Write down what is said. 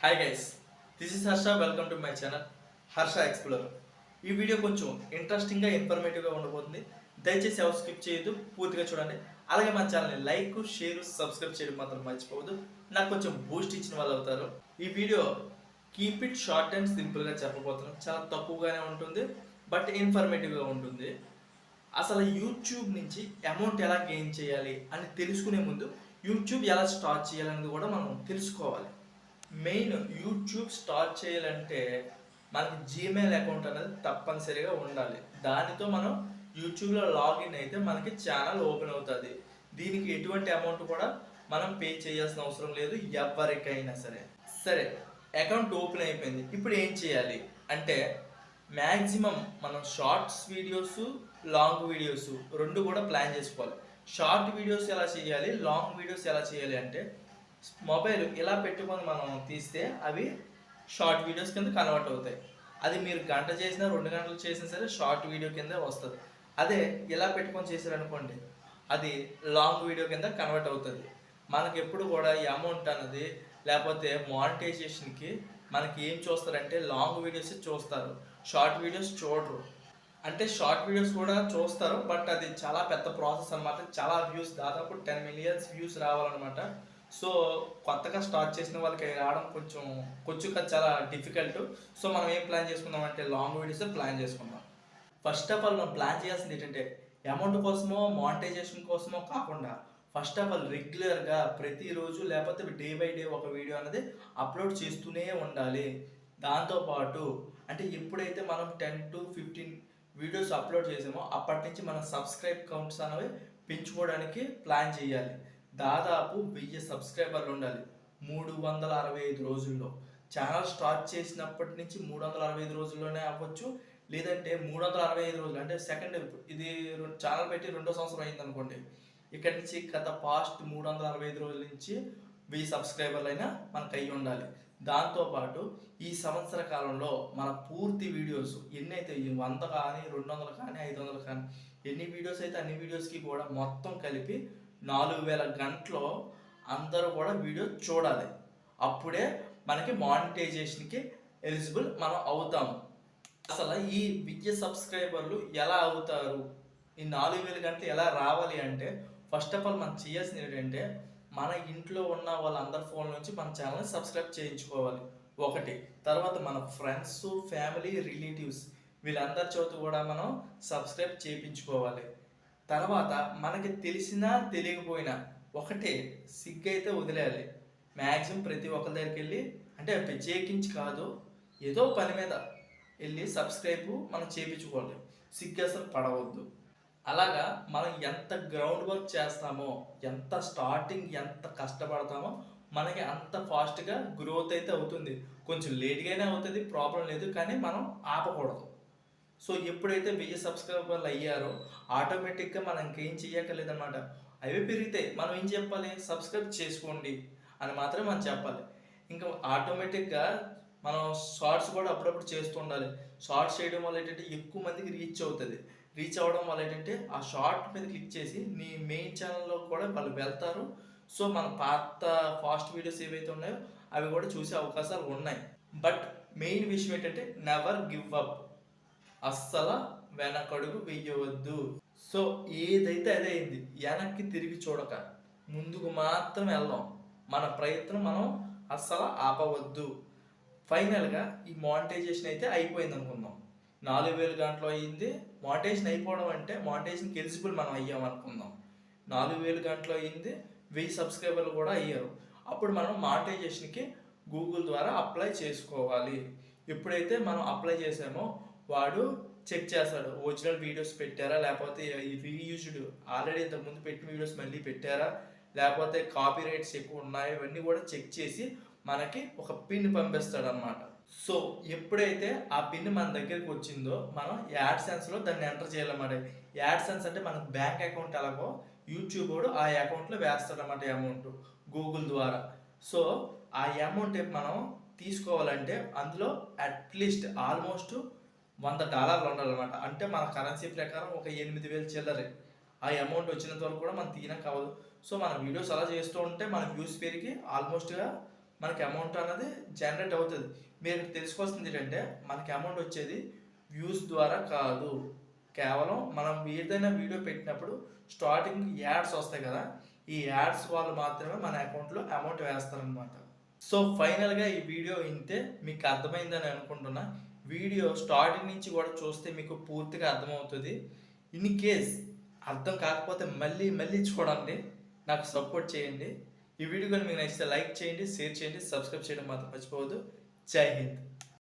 Hi guys, this is Harsha. Welcome to my channel Harsha explorer. ఈ video కొంచెం ఇంట్రెస్టింగ్గా ఇన్ఫర్మేటివ్గా ఉండబోతుంది. దయచేసి ఎవరు స్కిప్ చేయొద్దు, పూర్తిగా చూడండి. అలాగే మన ఛానల్ని లైక్, షేర్, సబ్స్క్రైబ్ చేయడం మాత్రం మర్చిపోవద్దు. నాకు కొంచెం బూస్ట్ ఇచ్చిన వాళ్ళు అవుతారు. ఈ video keep it short and సింపుల్గా చెప్పబోతున్నాం. చాలా తక్కువగానే ఉంటుంది, బట్ ఇన్ఫర్మేటివ్గా ఉంటుంది. అసలు యూట్యూబ్ నుంచి అమౌంట్ ఎలా గెయిన్ చేయాలి అని తెలుసుకునే ముందు యూట్యూబ్ ఎలా స్టార్ట్ చేయాలనేది కూడా మనం తెలుసుకోవాలి. మెయిన్ యూట్యూబ్ స్టార్ట్ చేయాలంటే మనకి జీమెయిల్ అకౌంట్ అనేది తప్పనిసరిగా ఉండాలి. దానితో మనం యూట్యూబ్లో లాగిన్ అయితే మనకి ఛానల్ ఓపెన్ అవుతుంది. దీనికి ఎటువంటి అమౌంట్ కూడా మనం పే చేయాల్సిన అవసరం లేదు ఎవరికైనా సరే. సరే, అకౌంట్ ఓపెన్ అయిపోయింది. ఇప్పుడు ఏం చేయాలి అంటే మ్యాక్సిమం మనం షార్ట్స్ వీడియోస్, లాంగ్ వీడియోస్ రెండు కూడా ప్లాన్ చేసుకోవాలి. షార్ట్ వీడియోస్ ఎలా చేయాలి, లాంగ్ వీడియోస్ ఎలా చేయాలి అంటే మొబైల్ ఇలా పెట్టుకొని మనం తీస్తే అవి షార్ట్ వీడియోస్ కింద కన్వర్ట్ అవుతాయి. అది మీరు గంట చేసినా 2 గంటలు చేసినా సరే షార్ట్ వీడియో కింద వస్తుంది. అదే ఇలా పెట్టుకొని చేశారనుకోండి, అది లాంగ్ వీడియో కింద కన్వర్ట్ అవుతుంది. మనకి ఎప్పుడు కూడా ఈ అమౌంట్ అనేది లేకపోతే మానిటైజేషన్కి మనకి ఏం చూస్తారంటే లాంగ్ వీడియోస్ చూస్తారు, షార్ట్ వీడియోస్ చూడరు. అంటే షార్ట్ వీడియోస్ కూడా చూస్తారు, బట్ అది చాలా పెద్ద ప్రాసెస్ అనమాట. చాలా వ్యూస్, దాదాపు 10 మిలియన్స్ వ్యూస్ రావాలన్నమాట. సో కొత్తగా స్టార్ట్ చేసిన వాళ్ళకి రావడం కొంచెం చాలా డిఫికల్ట్. సో మనం ఏం ప్లాన్ చేసుకుందాం అంటే లాంగ్ వీడియోస్ ప్లాన్ చేసుకుందాం. ఫస్ట్ ఆఫ్ ఆల్ మనం ప్లాన్ చేయాల్సింది ఏంటంటే అమౌంట్ కోసమో మానిటైజేషన్ కోసమో కాకుండా ఫస్ట్ ఆఫ్ ఆల్ రెగ్యులర్గా ప్రతిరోజు లేకపోతే డే బై డే ఒక వీడియో అనేది అప్లోడ్ చేస్తూనే ఉండాలి. దాంతోపాటు అంటే ఎప్పుడైతే మనం 10 to 15 వీడియోస్ అప్లోడ్ చేసామో అప్పటి నుంచి మన సబ్స్క్రైబ్ కౌంట్స్ అనేవి పెంచుకోవడానికి ప్లాన్ చేయాలి. దాదాపు 1000 సబ్స్క్రైబర్లు ఉండాలి 365 రోజుల్లో. ఛానల్ స్టార్ట్ చేసినప్పటి నుంచి 365 రోజుల్లోనే అవ్వచ్చు, లేదంటే 365 రోజులు అంటే సెకండ్, ఇది ఛానల్ పెట్టి 2వ సంవత్సరం అయింది అనుకోండి. ఇక్కడి నుంచి గత పాస్ట్ 365 రోజుల నుంచి 1000 సబ్స్క్రైబర్లు అయినా మనకు అయ్యి ఉండాలి. దాంతోపాటు ఈ సంవత్సర కాలంలో మన పూర్తి వీడియోస్ ఎన్నైతే 100 కానీ 200 కానీ 500 కానీ ఎన్ని వీడియోస్ అయితే అన్ని వీడియోస్కి కూడా మొత్తం కలిపి 4000 గంటలో అందరూ కూడా వీడియో చూడాలి. అప్పుడే మనకి మానిటైజేషన్కి ఎలిజిబుల్ మనం అవుతాము. అసలు ఈ 1000 సబ్స్క్రైబర్లు ఎలా అవుతారు, ఈ 4000 గంటలు ఎలా రావాలి అంటే ఫస్ట్ ఆఫ్ ఆల్ మనం చేయాల్సింది ఏంటంటే మన ఇంట్లో ఉన్న వాళ్ళందరి ఫోన్ నుంచి మన ఛానల్ని సబ్స్క్రైబ్ చేయించుకోవాలి ఒకటి. తర్వాత మన ఫ్రెండ్స్, ఫ్యామిలీ, రిలేటివ్స్ వీళ్ళందరి చేత కూడా మనం సబ్స్క్రైబ్ చేయించుకోవాలి. తర్వాత మనకి తెలిసినా తెలియకపోయినా ఒకటే, సిగ్గు అయితే వదిలేయాలి. మ్యాక్సిమం ప్రతి ఒక్కరి దగ్గరికి వెళ్ళి, అంటే ప్రత్యేకించి కాదు, ఏదో పని మీద వెళ్ళి సబ్స్క్రైబ్ మనం చేయించుకోవాలి. సిగ్గు అసలు పడవద్దు. అలాగా మనం ఎంత గ్రౌండ్ వర్క్ చేస్తామో, ఎంత కష్టపడతామో మనకి అంత ఫాస్ట్గా గ్రోత్ అయితే అవుతుంది. కొంచెం లేట్గానే అవుతుంది, ప్రాబ్లం లేదు, కానీ మనం ఆపకూడదు. సో ఎప్పుడైతే 1000 సబ్స్క్రైబర్లు అయ్యారో ఆటోమేటిక్గా మనం ఇంకేం చేయక్కర్లేదన్నమాట. అవి పెరిగితే మనం ఏం చెప్పాలి, సబ్స్క్రైబ్ చేసుకోండి అని మాత్రమే మనం చెప్పాలి. ఇంకా ఆటోమేటిక్గా మనం షార్ట్స్ కూడా అప్పుడప్పుడు చేస్తూ ఉండాలి. షార్ట్స్ చేయడం వల్ల ఏంటంటే ఎక్కువ మందికి రీచ్ అవుతుంది. రీచ్ అవ్వడం వల్ల ఏంటంటే ఆ షార్ట్ మీద క్లిక్ చేసి నీ మెయిన్ ఛానల్లో కూడా వాళ్ళు వెళ్తారు. సో మన పాత ఫాస్ట్ వీడియోస్ ఏవైతే ఉన్నాయో అవి కూడా చూసే అవకాశాలు ఉన్నాయి. బట్ మెయిన్ విషయం ఏంటంటే నెవర్ గివ్ అప్, అస్సలు వెనకడుగు వెయ్యవద్దు. సో ఏదైతే అదే అయింది, వెనక్కి తిరిగి చూడక ముందుకు మాత్రం వెళ్దాం. మన ప్రయత్నం మనం అస్సలు ఆపవద్దు. ఫైనల్గా ఈ మానిటైజేషన్ అయితే అయిపోయింది అనుకుందాం. 4000 గంటలు అయ్యింది. మానిటైజేషన్ అయిపోవడం అంటే మానిటైజేషన్కి ఎలిజిబుల్ మనం అయ్యాం అనుకుందాం. 4000 గంటలు అయ్యింది, 1000 సబ్స్క్రైబర్లు కూడా అయ్యారు. అప్పుడు మనం మానిటైజేషన్కి గూగుల్ ద్వారా అప్లై చేసుకోవాలి. ఎప్పుడైతే మనం అప్లై చేసామో వాడు చెక్ చేస్తాడు, ఒరిజినల్ వీడియోస్ పెట్టారా, లేకపోతే రీయూజ్డ్ ఆల్రెడీ ఇంతకుముందు పెట్టిన వీడియోస్ మళ్ళీ పెట్టారా, లేకపోతే కాపీ రైట్స్ ఎక్కువ ఉన్నాయో ఇవన్నీ కూడా చెక్ చేసి మనకి ఒక పిన్ పంపిస్తాడు అన్నమాట. సో ఎప్పుడైతే ఆ పిన్ మన దగ్గరికి వచ్చిందో మనం యాడ్సెన్స్లో దాన్ని ఎంటర్ చేయాలన్నమాట. యాడ్సెన్స్ అంటే మనకు బ్యాంక్ అకౌంట్ ఎలాగో యూట్యూబ్ వాడు ఆ అకౌంట్లో వేస్తాడన్నమాట అమౌంట్ గూగుల్ ద్వారా. సో ఆ అమౌంట్ మనం తీసుకోవాలంటే అందులో అట్లీస్ట్ ఆల్మోస్ట్ $100 ఉండాలన్నమాట. అంటే మన కరెన్సీ ప్రకారం ఒక 8000 చిల్లరే. ఆ అమౌంట్ వచ్చినంత వరకు కూడా మనం తీయడం కావదు. సో మన వీడియోస్ అలా చేస్తూ ఉంటే మన వ్యూస్ పెరిగి ఆల్మోస్ట్గా మనకి అమౌంట్ అనేది జనరేట్ అవుతుంది. మీరు తెలుసుకోవాల్సింది ఏంటంటే మనకి అమౌంట్ వచ్చేది వ్యూస్ ద్వారా కాదు, కేవలం మనం ఏదైనా వీడియో పెట్టినప్పుడు స్టార్టింగ్ యాడ్స్ వస్తాయి కదా, ఈ యాడ్స్ వాళ్ళు మాత్రమే మన అకౌంట్లో అమౌంట్ వేస్తారనమాట. సో ఫైనల్గా ఈ వీడియో ఇంతే, మీకు అర్థమైందని అనుకుంటున్నా. వీడియో స్టార్టింగ్ నుంచి కూడా చూస్తే మీకు పూర్తిగా అర్థమవుతుంది. ఇన్ కేస్ అర్థం కాకపోతే మళ్ళీ మళ్ళీ చూడండి, నాకు సపోర్ట్ చేయండి. ఈ వీడియో కానీ మీకు నచ్చితే లైక్ చేయండి, షేర్ చేయండి, సబ్స్క్రైబ్ చేయడం మాత్రం మర్చిపోవద్దు. జై హింద్.